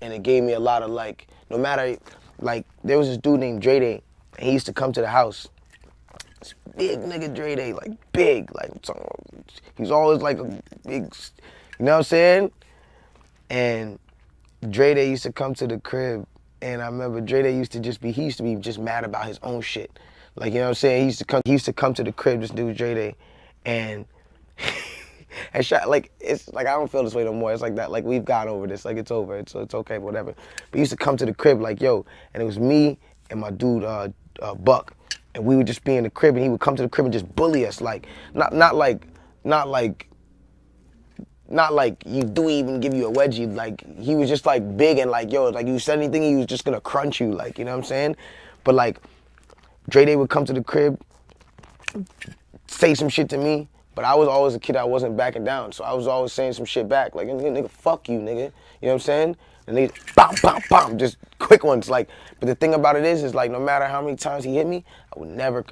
and it gave me a lot of like, no matter, like there was this dude named Dreday, and he used to come to the house. This big nigga Dreday, like big, like he's always like a big, you know what I'm saying? And Dreday used to come to the crib, and I remember Dreday used to be just mad about his own shit. Like, you know what I'm saying? He used to come to the crib, this dude Dreday, and and shot, like, it's like I don't feel this way no more. It's like that, like we've got over this, like it's over, it's okay, whatever. But he used to come to the crib like, yo, and it was me and my dude Buck, and we would just be in the crib, and he would come to the crib and just bully us, like not like you do even give you a wedgie. Like he was just like big and like, yo, like you said anything, he was just gonna crunch you, like, you know what I'm saying? But like Dreday would come to the crib, say some shit to me, but I was always a kid, I wasn't backing down. So I was always saying some shit back, like, nigga, fuck you, nigga. You know what I'm saying? And they bam, bam, bam, just quick ones. Like, but the thing about it is like no matter how many times he hit me, I would never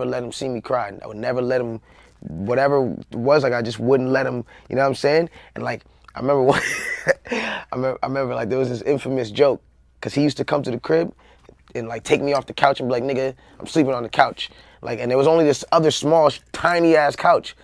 let him see me cry. I would never let him, whatever it was, like I just wouldn't let him, you know what I'm saying? And like, I remember one, I remember like there was this infamous joke, cause he used to come to the crib and like take me off the couch and be like, nigga, I'm sleeping on the couch. Like, and there was only this other small, tiny ass couch.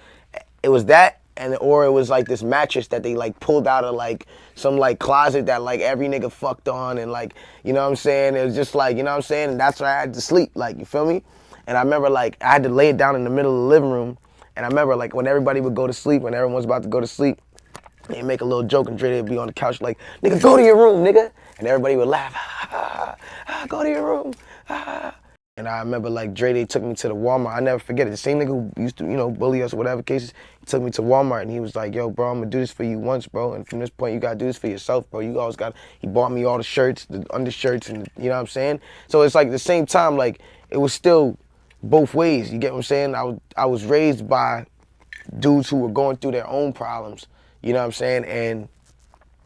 It was that, or it was like this mattress that they like pulled out of like some like closet that like every nigga fucked on, and like, you know what I'm saying? It was just like, you know what I'm saying? And that's where I had to sleep, like, you feel me? And I remember like I had to lay it down in the middle of the living room. And I remember like when everybody would go to sleep, when everyone was about to go to sleep, they'd make a little joke and Dreday would be on the couch like, nigga, go to your room, nigga. And everybody would laugh, go to your room, And I remember like Dreday took me to the Walmart. I never forget it. The same nigga who used to, you know, bully us or whatever cases, he took me to Walmart and he was like, yo, bro, I'm gonna do this for you once, bro. And from this point, you gotta do this for yourself, bro. You always got, he bought me all the shirts, the undershirts, and you know what I'm saying? So it's like at the same time, like it was still both ways. You get what I'm saying? I was raised by dudes who were going through their own problems, you know what I'm saying? And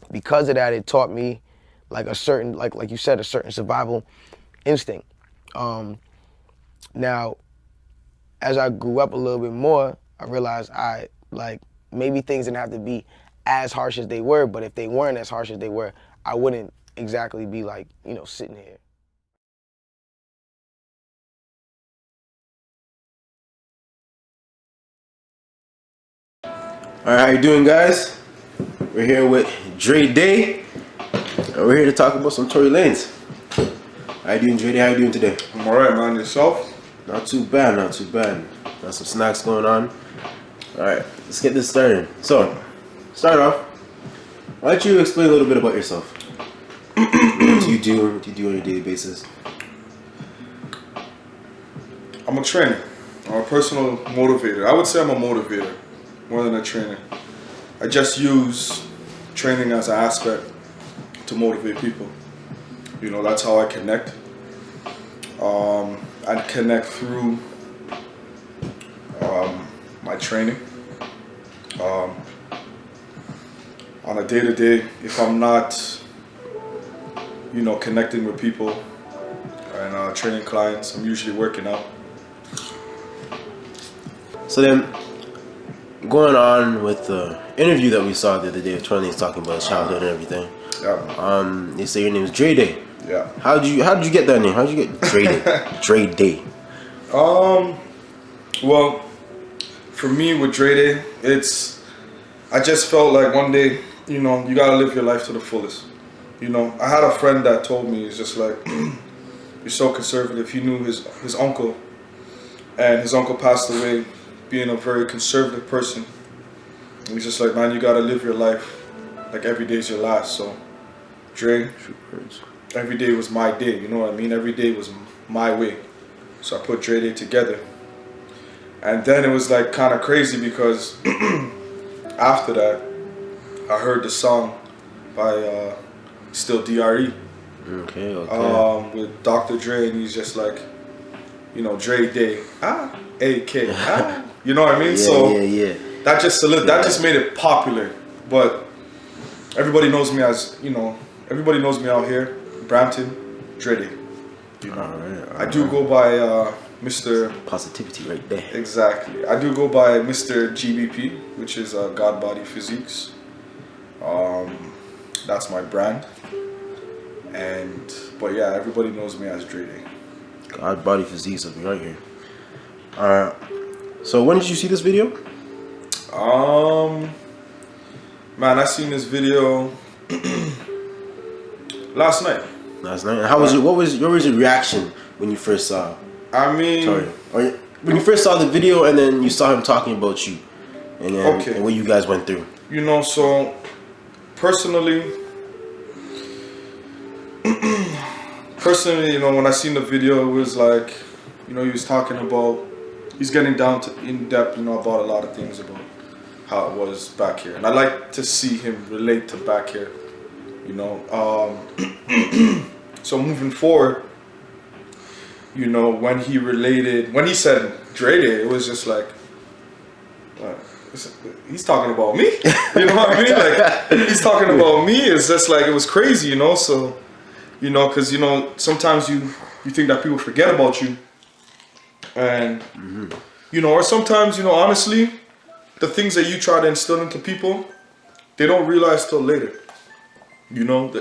because of that, it taught me like a certain, like you said, a certain survival instinct. Now, as I grew up a little bit more, I realized maybe things didn't have to be as harsh as they were, but if they weren't as harsh as they were, I wouldn't exactly be like, you know, sitting here. All right, how you doing, guys? We're here with Dreday, and we're here to talk about some Tory Lanez. How you doing, Dreday? How you doing today? I'm alright, man. Yourself? Not too bad, not too bad. Got some snacks going on. All right, let's get this started. So, start off. Why don't you explain a little bit about yourself? What do you do? What do you do on a daily basis? I'm a trainer. I'm a personal motivator. I would say I'm a motivator more than a trainer. I just use training as an aspect to motivate people. You know, that's how I connect. I connect through my training. On a day-to-day, if I'm not, you know, connecting with people and training clients, I'm usually working out. So then, going on with the interview that we saw the other day of Tory Lanez talking about his childhood and everything. Yeah. They say your name is Dreday. Yeah. How did you get that name? How did you get Dreday? Dreday. Well, for me with Dreday, I just felt like one day, you know, you gotta live your life to the fullest. You know, I had a friend that told me, it's just like, you're so conservative. He knew his uncle, and his uncle passed away being a very conservative person. And he's just like, man, you gotta live your life like every day's your last. So, Dre, every day was my day, you know what I mean? Every day was my way. So I put Dreday together. And then it was like kind of crazy because after that, I heard the song by Still DRE. Okay. With Dr. Dre, and he's just like, you know, Dre Day, A.K. You know what I mean? Yeah. That just made it popular. But everybody knows me as, you know, everybody knows me out here, Brampton, Dreday. You know? All right. I do go by Mr. Positivity right there. Exactly. I do go by Mr. GBP, which is God Body Physiques. That's my brand. But yeah, everybody knows me as Dreday. God, body physique of right here. Alright. So when did you see this video? Man, I seen this video last night. Last night. And how was it? What was your reaction when you first saw? I mean, Sorry. When you first saw the video and then you saw him talking about you, and then and what you guys went through. You know, so personally, you know, when I seen the video, it was like, you know, he was talking about, he's getting down to in depth, you know, about a lot of things about how it was back here, and I like to see him relate to back here, you know. So moving forward, you know, when he said Dreday, it was just like, he's talking about me. You know what I mean? Like, he's talking about me. It's just like, it was crazy, you know. So, you know, because, you know, sometimes you think that people forget about you, and you know, or sometimes, you know, honestly, the things that you try to instill into people, they don't realize till later. You know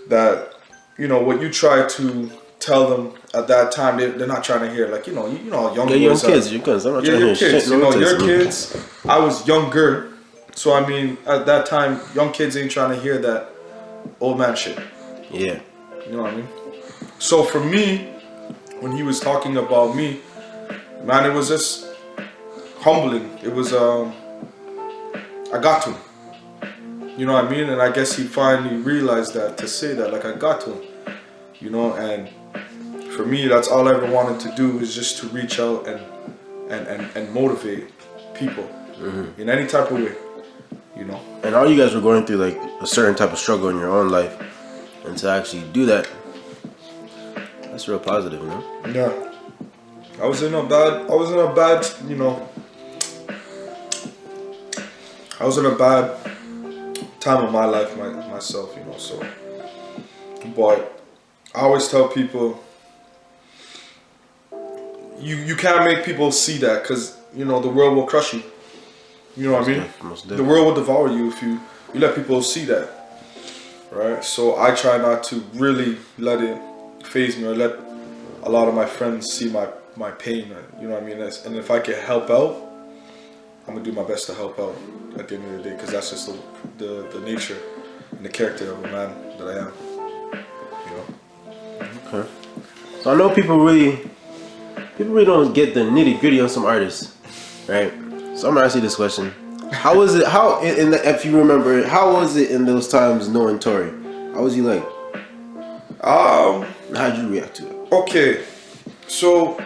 that you know what you try to tell them at that time, they're not trying to hear. Like, you know, young kids. I'm not trying to hear kids. shit. You know, your kids. I was younger, so I mean, at that time, young kids ain't trying to hear that old man shit. Yeah. You know what I mean? So for me, when he was talking about me, man, it was just humbling. It was I got to him. You know what I mean? And I guess he finally realized that, to say that, like, I got to him. You know, and for me, that's all I ever wanted to do, is just to reach out and motivate people in any type of way, you know. And all you guys were going through, like, a certain type of struggle in your own life, and to actually do that, that's real positive, you know. Yeah, I was in a bad, you know, I was in a bad time of my life myself, you know. So, but I always tell people, you can't make people see that, because, you know, the world will crush you. You know what I mean? The world will devour you if you let people see that, right? So I try not to really let it phase me, or let a lot of my friends see my pain. You know what I mean? And if I can help out, I'm gonna do my best to help out at the end of the day, because that's just the nature and the character of a man that I am. You know? Okay. So I know people really don't get the nitty gritty on some artists, right? So I'm gonna ask you this question: how was it? If you remember, how was it in those times knowing Tory? How was he like? How'd you react to it? Okay, so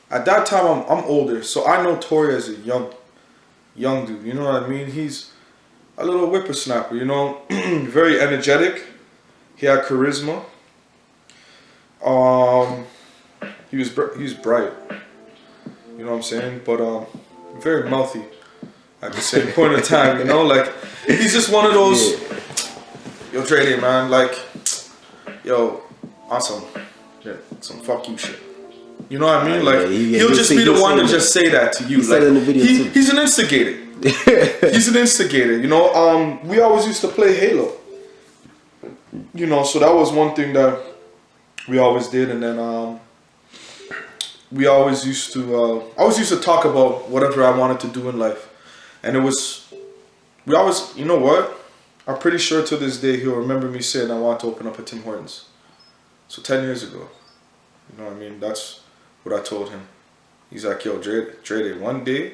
at that time I'm older, so I know Tory as a young dude. You know what I mean? He's a little whippersnapper. You know, very energetic. He had charisma. He was bright. You know what I'm saying? But very mouthy at the same point in time. You know, like, he's just one of those. Yo, Dreday, man, like, yo, awesome. Yeah, some fuck you shit. You know what I mean? Like, he'll just be the one to just say that to you. Like, he's an instigator. He's an instigator. You know, we always used to play Halo. You know, so that was one thing that we always did, and then we always used to. I always used to talk about whatever I wanted to do in life, and we always. You know what? I'm pretty sure to this day he'll remember me saying I want to open up a Tim Hortons. So 10 years ago, you know what I mean? That's what I told him. He's like, yo, Dreday, one day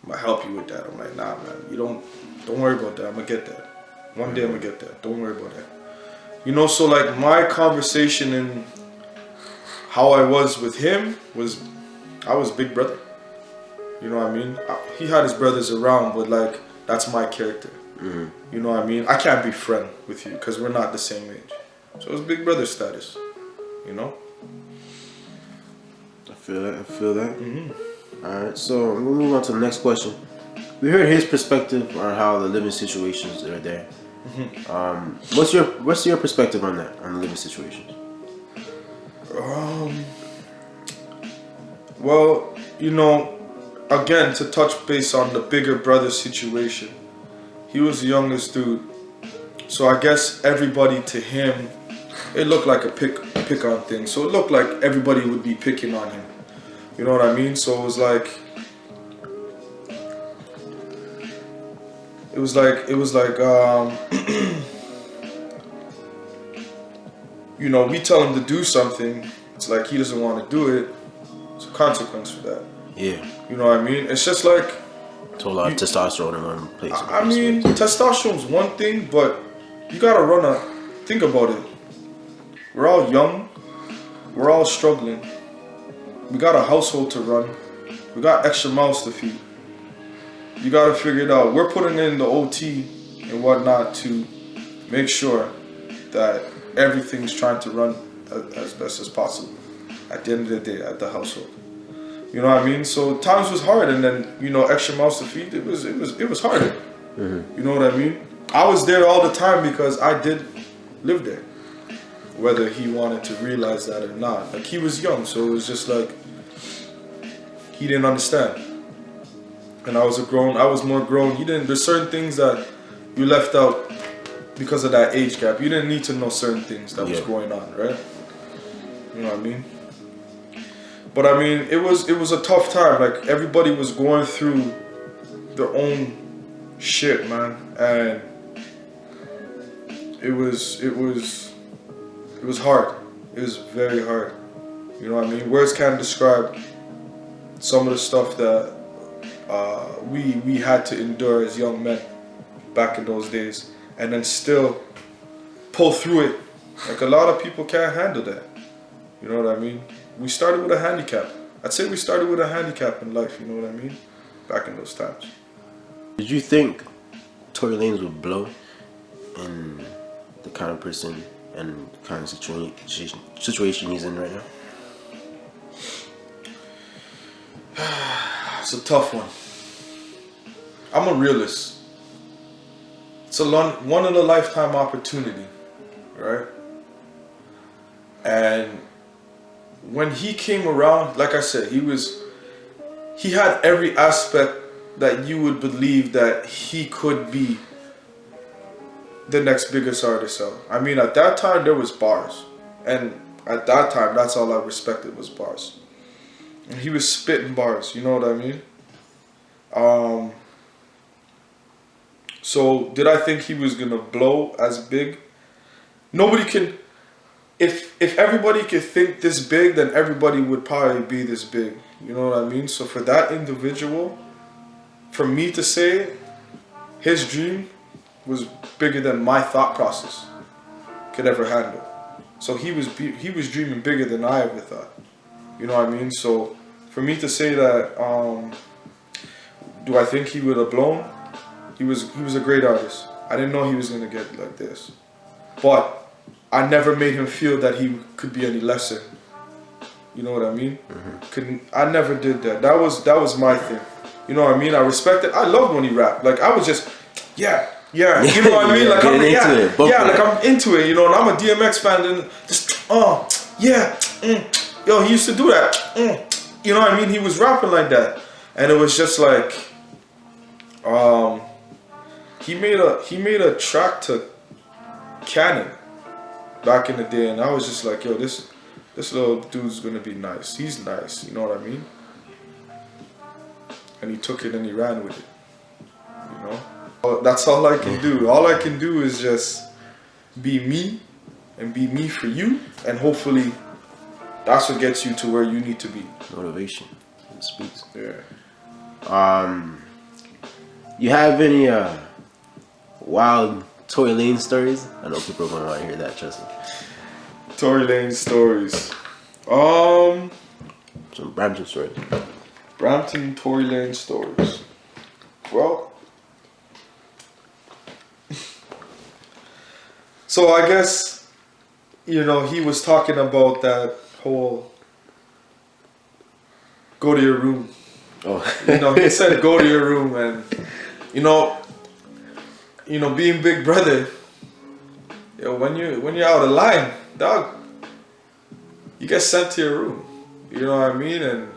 I'm gonna help you with that. I'm like, nah, man, don't worry about that. I'm gonna get that. One day I'm gonna get that. Don't worry about that. You know, so like my conversation and how I was with him was, I was big brother. You know what I mean? He had his brothers around, but like, that's my character. You know what I mean? I can't be friend with you because we're not the same age. So it's big brother status, you know? I feel that. Alright, so we'll move on to the next question. We heard his perspective on how the living situations are there. What's your perspective on that, on the living situations? Well, you know, again, to touch base on the bigger brother situation, he was the youngest dude. So I guess everybody to him, it looked like a pick on thing. So it looked like everybody would be picking on him. You know what I mean? So it was like you know, we tell him to do something, it's like he doesn't want to do it. It's a consequence for that. Yeah. You know what I mean? It's just like, So a lot of testosterone in one place. I mean, testosterone's one thing, but you gotta think about it. We're all young, we're all struggling. We got a household to run, we got extra mouths to feed. You gotta figure it out. We're putting in the OT and whatnot to make sure that everything's trying to run as best as possible at the end of the day at the household. You know what I mean? So times was hard, and then, you know, extra mouths to feed, it was harder. You know what I mean? I was there all the time because I did live there, whether he wanted to realize that or not. Like, he was young, so it was just like he didn't understand. And I was more grown. There's certain things that you left out because of that age gap. You didn't need to know certain things that was going on, right? You know what I mean? But I mean, it was a tough time. Like, everybody was going through their own shit, man, and it was hard. It was very hard. You know what I mean? Words can't describe some of the stuff that we had to endure as young men back in those days, and then still pull through it. Like, a lot of people can't handle that. You know what I mean? We started with a handicap. I'd say we started with a handicap in life, you know what I mean? Back in those times. Did you think Tory Lanez would blow in the kind of person and the kind of situation he's in right now? It's a tough one. I'm a realist. It's a one in a lifetime opportunity, right? And when he came around, like I said, he had every aspect that you would believe that he could be the next biggest artist out. I mean, at that time there was bars, and at that time that's all I respected was bars. And he was spitting bars, you know what I mean? So did I think he was gonna blow as big? Nobody can. If everybody could think this big, then everybody would probably be this big. You know what I mean? So for that individual, for me to say his dream was bigger than my thought process could ever handle. So he was dreaming bigger than I ever thought. You know what I mean? So for me to say that, do I think he would have blown? He was a great artist. I didn't know he was gonna get like this, but I never made him feel that he could be any lesser. You know what I mean? I never did that. That was my thing. You know what I mean? I respected. I loved when he rapped. Like, I was just, yeah. You know what I mean? Like, I'm into it. You know, and I'm a DMX fan. And just, yo, he used to do that. You know what I mean? He was rapping like that, and it was just like, he made a track to Cannon back in the day, and I was just like, yo, this little dude's gonna be nice. He's nice, you know what I mean? And he took it and he ran with it, you know? That's all I can do. All I can do is just be me and be me for you, and hopefully that's what gets you to where you need to be. Motivation. It speaks. Yeah. You have any wild Tory Lanez stories? I know people are gonna want to hear that, trust me. Tory Lanez stories. Some Brampton stories. Brampton Tory Lanez stories. Well, so I guess, you know, he was talking about that whole go to your room. Oh. You know, he said go to your room, and you know, being Big Brother, when you're out of line, dog, you get sent to your room. You know what I mean? And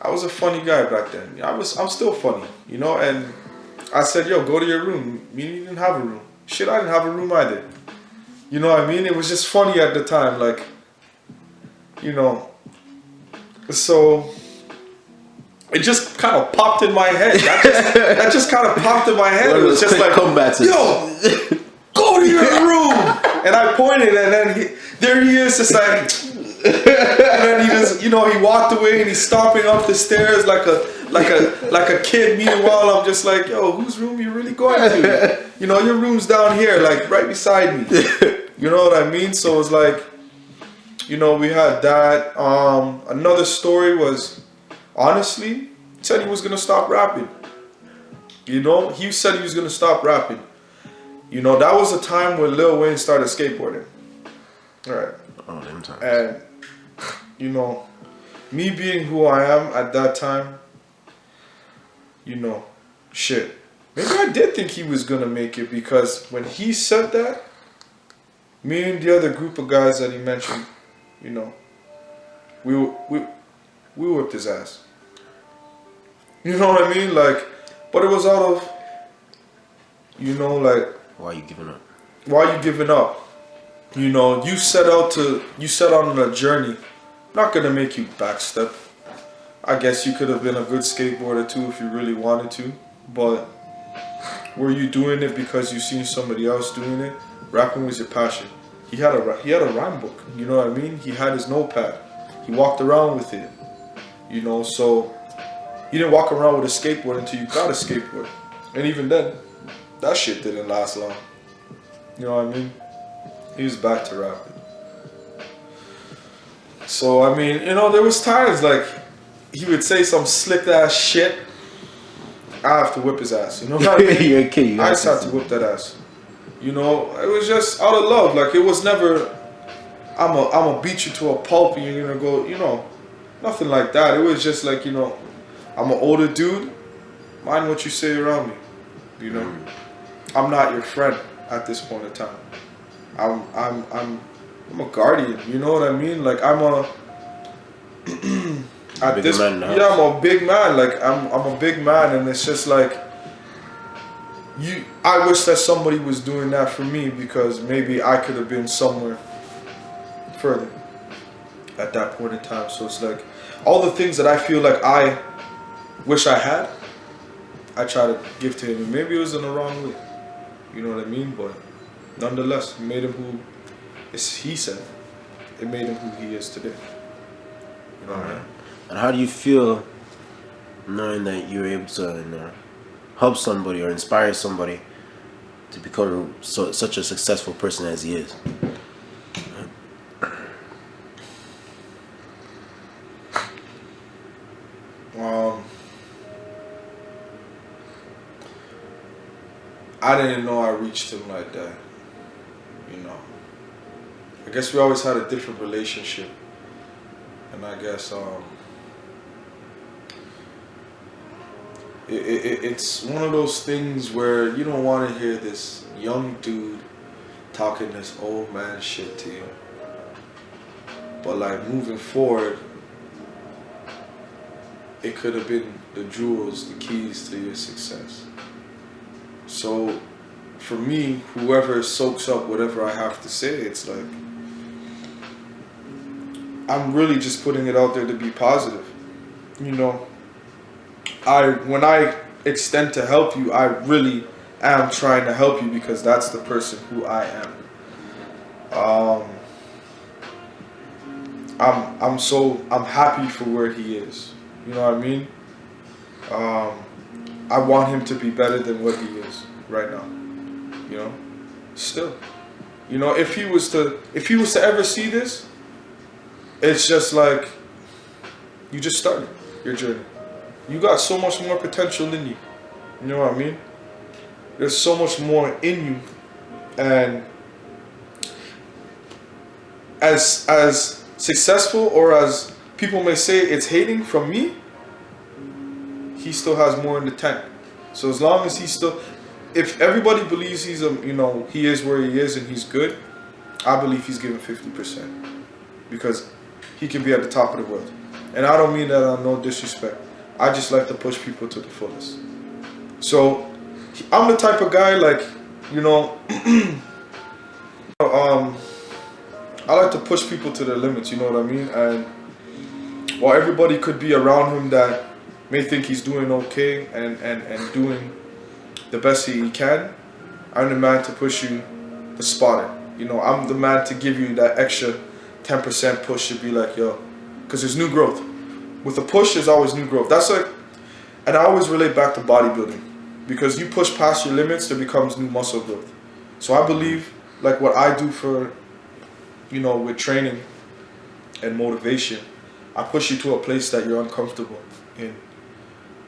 I was a funny guy back then. I'm still funny, you know, and I said, yo, go to your room. Me, you didn't have a room. Shit, I didn't have a room either. You know what I mean? It was just funny at the time, like, you know. So it just kind of popped in my head. That just kind of popped in my head. It was just like, yo, go to your room. And I pointed, and then there he is, just like, and then he just, you know, he walked away and he's stomping up the stairs like a kid. Meanwhile, I'm just like, yo, whose room are you really going to? You know, your room's down here, like right beside me. You know what I mean? So it's like, you know, we had that. Another story was, honestly, he said he was gonna stop rapping. You know, he said he was gonna stop rapping. You know, that was a time when Lil Wayne started skateboarding. All right. Oh, them times. And, you know, me being who I am at that time, you know, shit. Maybe I did think he was gonna make it, because when he said that, me and the other group of guys that he mentioned, you know, we whipped his ass. You know what I mean? Like, but it was out of, you know, like, why are you giving up? Why are you giving up? You know, you set on a journey. Not gonna make you backstep. I guess you could have been a good skateboarder too if you really wanted to, but were you doing it because you seen somebody else doing it? Rapping was your passion. He had a rhyme book. You know what I mean? He had his notepad. He walked around with it. You know, so you didn't walk around with a skateboard until you got a skateboard, and even then, that shit didn't last long. You know what I mean? He was back to rapping. So, I mean, you know, there was times like he would say some slick ass shit. I have to whip his ass. You know what I mean? You're a kid. I just have to whip that ass. You know, it was just out of love. Like, it was never, I'm a beat you to a pulp and you're gonna go, you know, nothing like that. It was just like, you know, I'm an older dude. Mind what you say around me. You know, I'm not your friend at this point in time. I'm a guardian. You know what I mean? Like, I'm a at this, man now. yeah, I'm a big man. Like, I'm a big man, and it's just like, I wish that somebody was doing that for me, because maybe I could have been somewhere further at that point in time. So it's like, all the things that I feel like I wish I had, I try to give to him. And maybe it was in the wrong way. You know what I mean? But nonetheless, it made him who he said. It made him who he is today. You know what I mean? And how do you feel knowing that you're able to, you know, help somebody or inspire somebody to become such a successful person as he is? I didn't know I reached him like that. You know, I guess we always had a different relationship, and I guess it's one of those things where you don't want to hear this young dude talking this old man shit to you. But like, moving forward, it could have been the jewels, the keys to your success. So for me, whoever soaks up whatever I have to say, it's like, I'm really just putting it out there to be positive. You know, when I extend to help you, I really am trying to help you, because that's the person who I am. I'm happy for where he is. You know what I mean? I want him to be better than what he is right now. You know, still. You know, if he was to ever see this, it's just like, you just started your journey. You got so much more potential in you. You know what I mean? There's so much more in you, and as successful, or as people may say it's hating from me, he still has more in the tank. So as long as if everybody believes he is where he is and he's good, I believe he's given 50%, because he can be at the top of the world. And I don't mean that on no disrespect. I just like to push people to the fullest. So I'm the type of guy, like, you know, I like to push people to their limits, you know what I mean? And while everybody could be around him that may think he's doing okay and doing the best he can, I'm the man to push you to spot it. You know, I'm the man to give you that extra 10% push to be like, yo, because there's new growth. With a push, there's always new growth. That's like, and I always relate back to bodybuilding. Because you push past your limits, there becomes new muscle growth. So I believe, like what I do for, you know, with training and motivation, I push you to a place that you're uncomfortable in.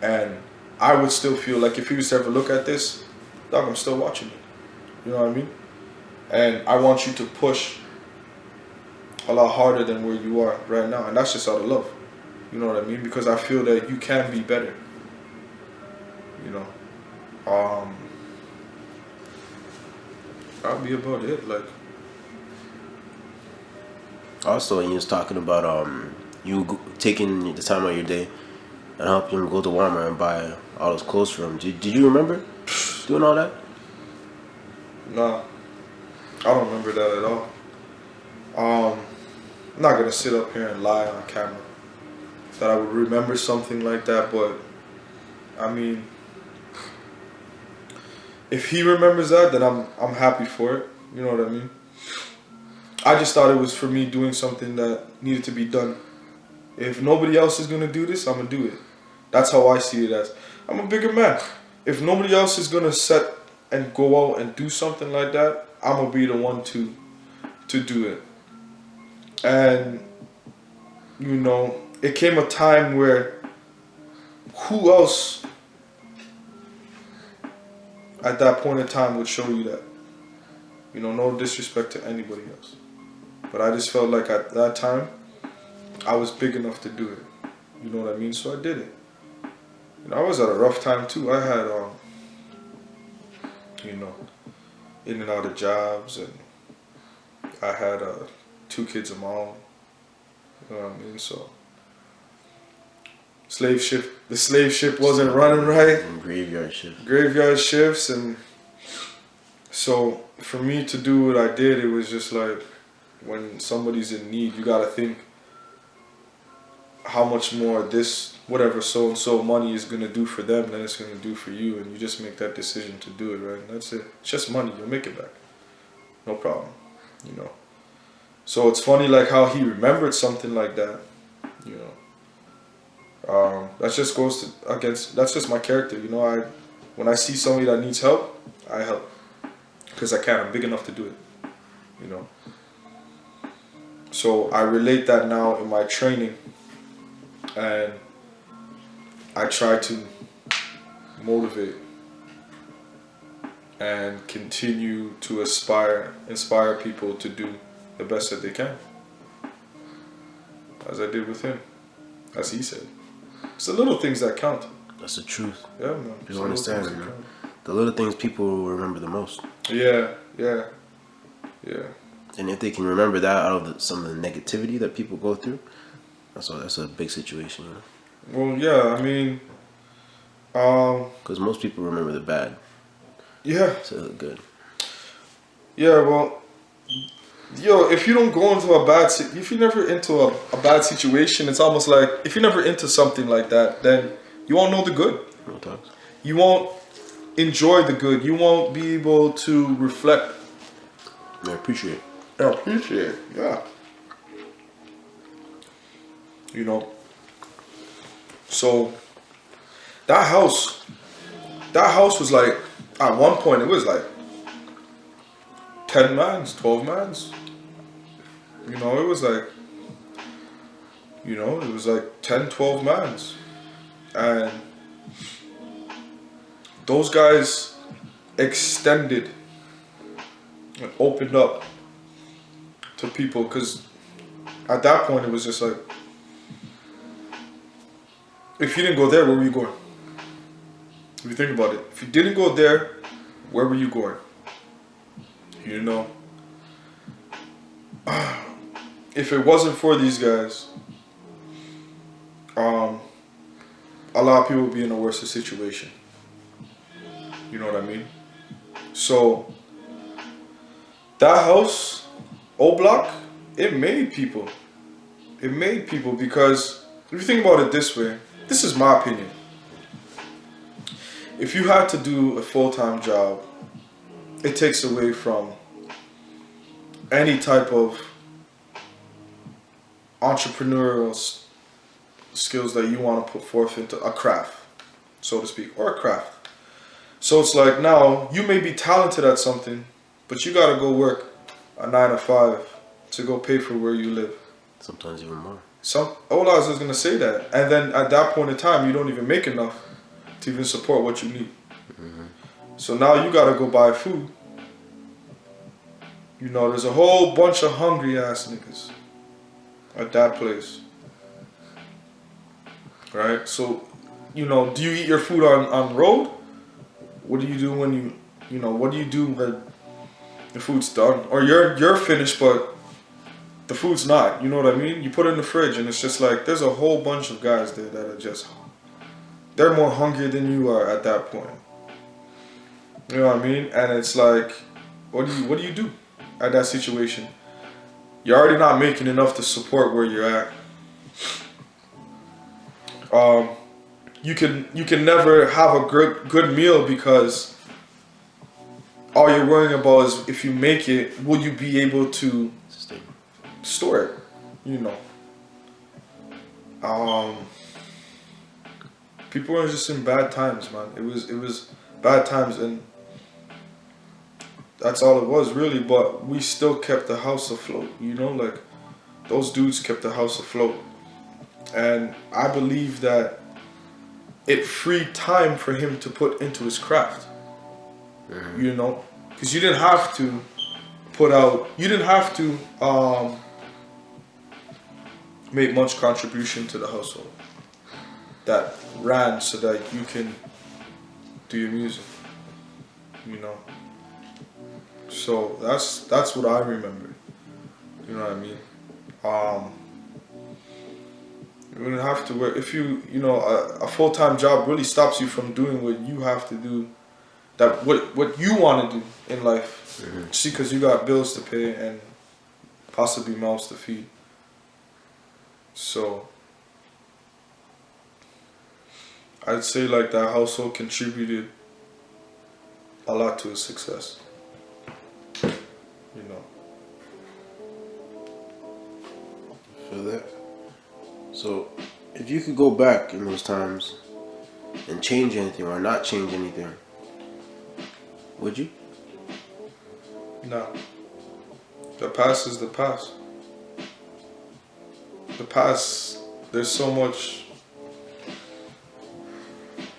And I would still feel like if you was to ever look at this, dog, I'm still watching it. You know what I mean? And I want you to push a lot harder than where you are right now. And that's just out of love. You know what I mean? Because I feel that you can be better. You know? That'll be about it. Like, Also, when you was talking about taking the time out of your day and helping him go to Walmart and buy all those clothes for him. Did you remember doing all that? nah, I don't remember that at all. I'm not gonna sit up here and lie on camera that I would remember something like that, but I mean, if he remembers that, then I'm happy for it. You know what I mean? I just thought it was for me doing something that needed to be done. If nobody else is gonna do this, I'm gonna do it. That's how I see it as. I'm a bigger man. If nobody else is gonna set and go out and do something like that, I'm gonna be the one to do it. And you know, it came a time where who else at that point in time would show you that? You know, no disrespect to anybody else. But I just felt like at that time, I was big enough to do it. You know what I mean? So I did it. And I was at a rough time too. I had, you know, in and out of jobs, and I had 2 kids of my own. You know what I mean? So the slave ship wasn't running right. And graveyard shift. Graveyard shifts, and so for me to do what I did, it was just like when somebody's in need, you gotta think how much more this whatever so and so money is gonna do for them than it's gonna do for you, and you just make that decision to do it, right? And that's it. It's just money. You'll make it back, no problem. You know. So it's funny, like how he remembered something like that. You know. That just goes to against. That's just my character. You know, when I see somebody that needs help, I help because I can. I'm big enough to do it. You know. So I relate that now in my training, and I try to motivate and continue to inspire people to do the best that they can, as I did with him, as he said. It's the little things that count. That's the truth. Yeah, man. People understand it, man. The little things people will remember the most. Yeah. And if they can remember that out of some of the negativity that people go through, that's a big situation, you know? Well, yeah, I mean, because most people remember the bad. Yeah. So good. Yeah, well, yo, if you don't go into if you're never into a bad situation, it's almost like if you're never into something like that, then you won't know the good. Real talks. You won't enjoy the good. You won't be able to reflect. I appreciate. Yeah. You know. So that house was like, at one point it was like 10 mans, 12 mans. You know, it was like, it was like 10, 12 mans. And those guys extended and opened up to people, because at that point it was just like, if you didn't go there, where were you going? If you think about it, if you didn't go there, where were you going? You know, if it wasn't for these guys, a lot of people would be in a worse situation. You know what I mean? So that house, O Block, it made people. It made people because if you think about it this way, this is my opinion. If you had to do a full-time job, it takes away from any type of entrepreneurial skills that you want to put forth into a craft, so to speak, or a craft. So it's like now you may be talented at something, but you gotta go work a 9 to 5 to go pay for where you live. Sometimes even more. I was gonna say that, and then at that point in time, you don't even make enough to even support what you need. Mm-hmm. So now you gotta go buy food. You know, there's a whole bunch of hungry ass niggas at that place, right? So, you know, do you eat your food on road? What do you do when you know, what do you do when the food's done? Or you're finished, but the food's not, you know what I mean? You put it in the fridge and it's just like, there's a whole bunch of guys there that are just, they're more hungry than you are at that point. You know what I mean? And it's like, what do you do at that situation? You're already not making enough to support where you're at. You can never have a good meal because all you're worrying about is if you make it, will you be able to store it? You know. People were just in bad times, man. It was bad times, and that's all it was really. But we still kept the house afloat. You know, like those dudes kept the house afloat, and I believe that it freed time for him to put into his craft. Mm-hmm. You know, because you didn't have to make much contribution to the household that ran so that you can do your music. You know. So that's what I remember. You know what I mean? You wouldn't have to work if you know a full-time job really stops you from doing what you have to do, that what you want to do in life. Mm-hmm. See, because you got bills to pay and possibly mouths to feed. So I'd say like that household contributed a lot to his success. You know. Feel that? So, if you could go back in those times and change anything or not change anything, would you? No. The past is the past. The past, there's so much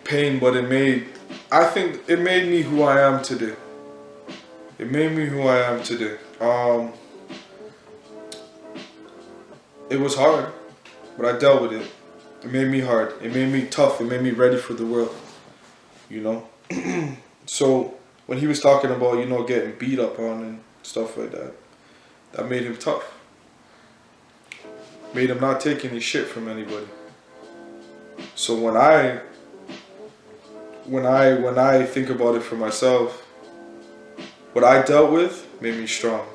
pain, but I think it made me who I am today. It made me who I am today. It was hard, but I dealt with it. It made me hard. It made me tough. It made me ready for the world. You know? So when he was talking about, you know, getting beat up on and stuff like that, that made him tough. Made him not take any shit from anybody. So when I think about it for myself, what I dealt with made me strong.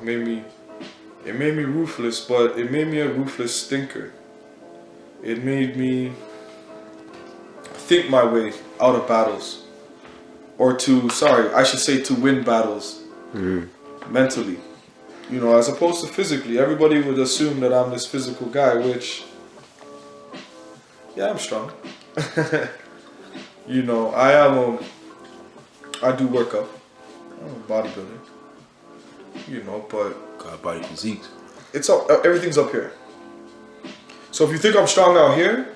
It made me ruthless, but it made me a ruthless thinker. It made me think my way out of battles. To win battles. Mm-hmm. Mentally. You know, as opposed to physically. Everybody would assume that I'm this physical guy, which, yeah, I'm strong. You know, I do work out. I'm a bodybuilder. You know, but got body physique. It's up. Everything's up here. So if you think I'm strong out here,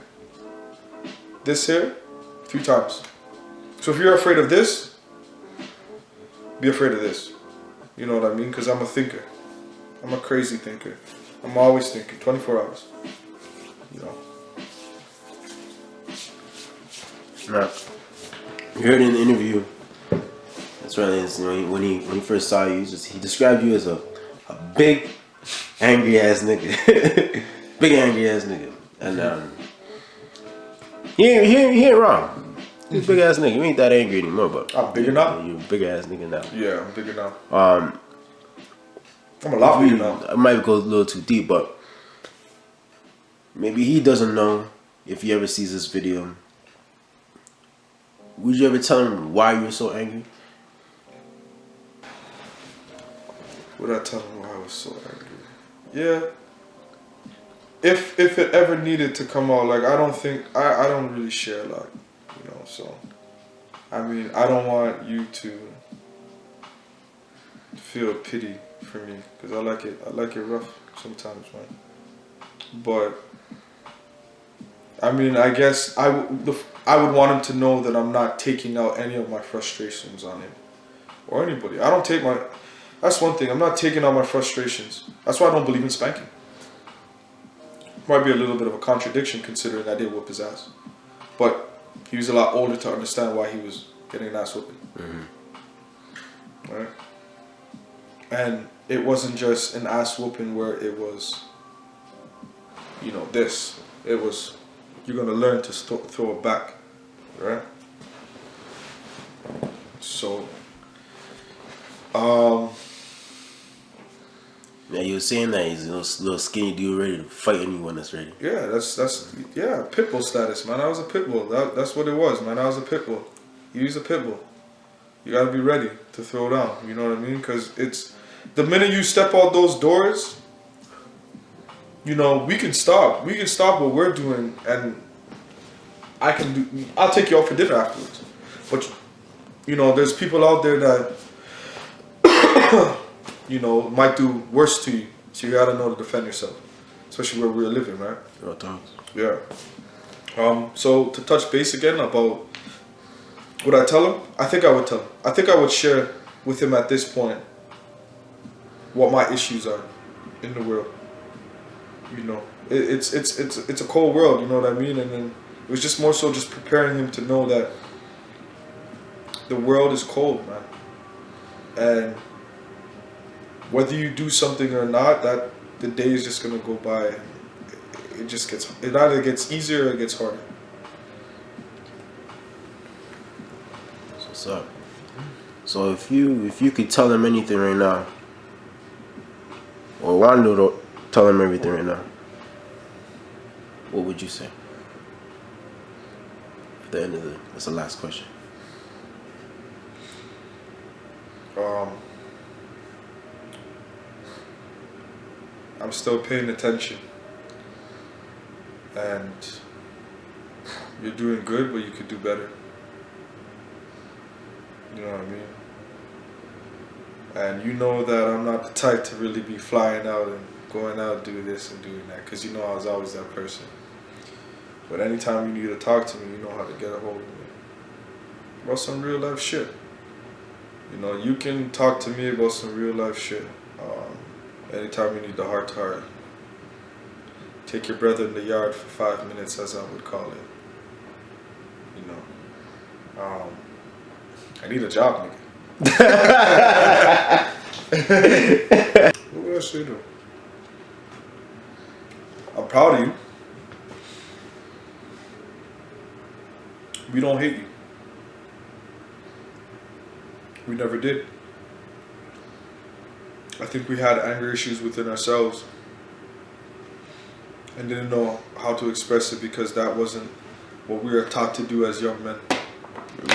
this here, 3 times. So if you're afraid of this, be afraid of this. You know what I mean? Because I'm a thinker. I'm a crazy thinker. I'm always thinking, 24 hours. You know. Now, you heard in the interview, that's right, you know, when he first saw you, he described you as a big, angry ass nigga. Big angry ass nigga. And he ain't wrong. You a big ass nigga. You ain't that angry anymore, but I'm bigger now. You a big ass nigga now. Yeah, I'm bigger now. I'm a lot bigger now. I might go a little too deep, but maybe he doesn't know if he ever sees this video. Would you ever tell him why you were so angry? Would I tell him why I was so angry? Yeah. If it ever needed to come out, like I don't really share a lot, you know. So I mean, I don't want you to feel pity for me because I like it rough sometimes, man. But I mean, I guess I would want him to know that I'm not taking out any of my frustrations on him or anybody. That's one thing. I'm not taking out my frustrations. That's why I don't believe in spanking. Might be a little bit of a contradiction considering I did whoop his ass. But he was a lot older to understand why he was getting an ass whooping. Mm-hmm. Right? And it wasn't just an ass whooping where it was, you know, this. It was, you're going to learn to throw it back. Right? So, yeah, you were saying that he's a little skinny dude ready to fight anyone that's ready. Yeah, that's pit bull status, man. I was a pit bull. That's what it was, man. I was a pit bull. He's a pit bull. You gotta be ready to throw down. You know what I mean? Because it's the minute you step out those doors, you know, we can stop. We can stop what we're doing, and I'll take you out for dinner afterwards. But you know, there's people out there that you know, might do worse to you. So you gotta know to defend yourself. Especially where we're living, right? Yeah. So to touch base again about would I tell him? I think I would tell him. I think I would share with him at this point what my issues are in the world. You know, it's a cold world, you know what I mean? And then it was just more so just preparing him to know that the world is cold, man. And whether you do something or not, that the day is just gonna go by. It either gets easier or it gets harder. That's what's up. So if you could tell him anything right now, or wanted to tell him everything right now, what would you say? At the end of that's the last question. I'm still paying attention, and you're doing good, but you could do better. You know what I mean? And you know that I'm not the type to really be flying out and going out, do this and doing that, because you know I was always that person. But anytime you need to talk to me, you know how to get a hold of me. About some real life shit. You know, you can talk to me about some real life shit. Anytime you need the heart to heart. Take your brother in the yard for 5 minutes, as I would call it. You know. I need a job, nigga. What else you do? I'm proud of you. We don't hate you. We never did. I think we had anger issues within ourselves and didn't know how to express it because that wasn't what we were taught to do as young men. You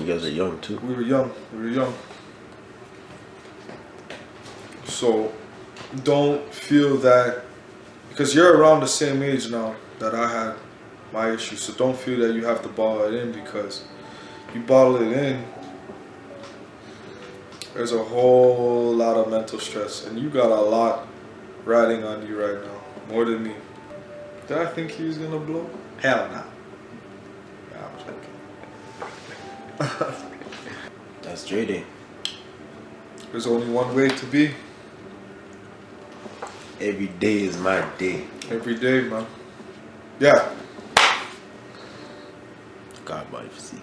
guys are young too. We were young. So don't feel that, because you're around the same age now that I had my issues, so don't feel that you have to bottle it in, because you bottle it in, there's a whole lot of mental stress, and you got a lot riding on you right now, more than me. Did I think he was gonna blow? Hell no. Nah, I'm joking. That's Dreday. There's only one way to be. Every day is my day. Every day, man. Yeah. God, body, see.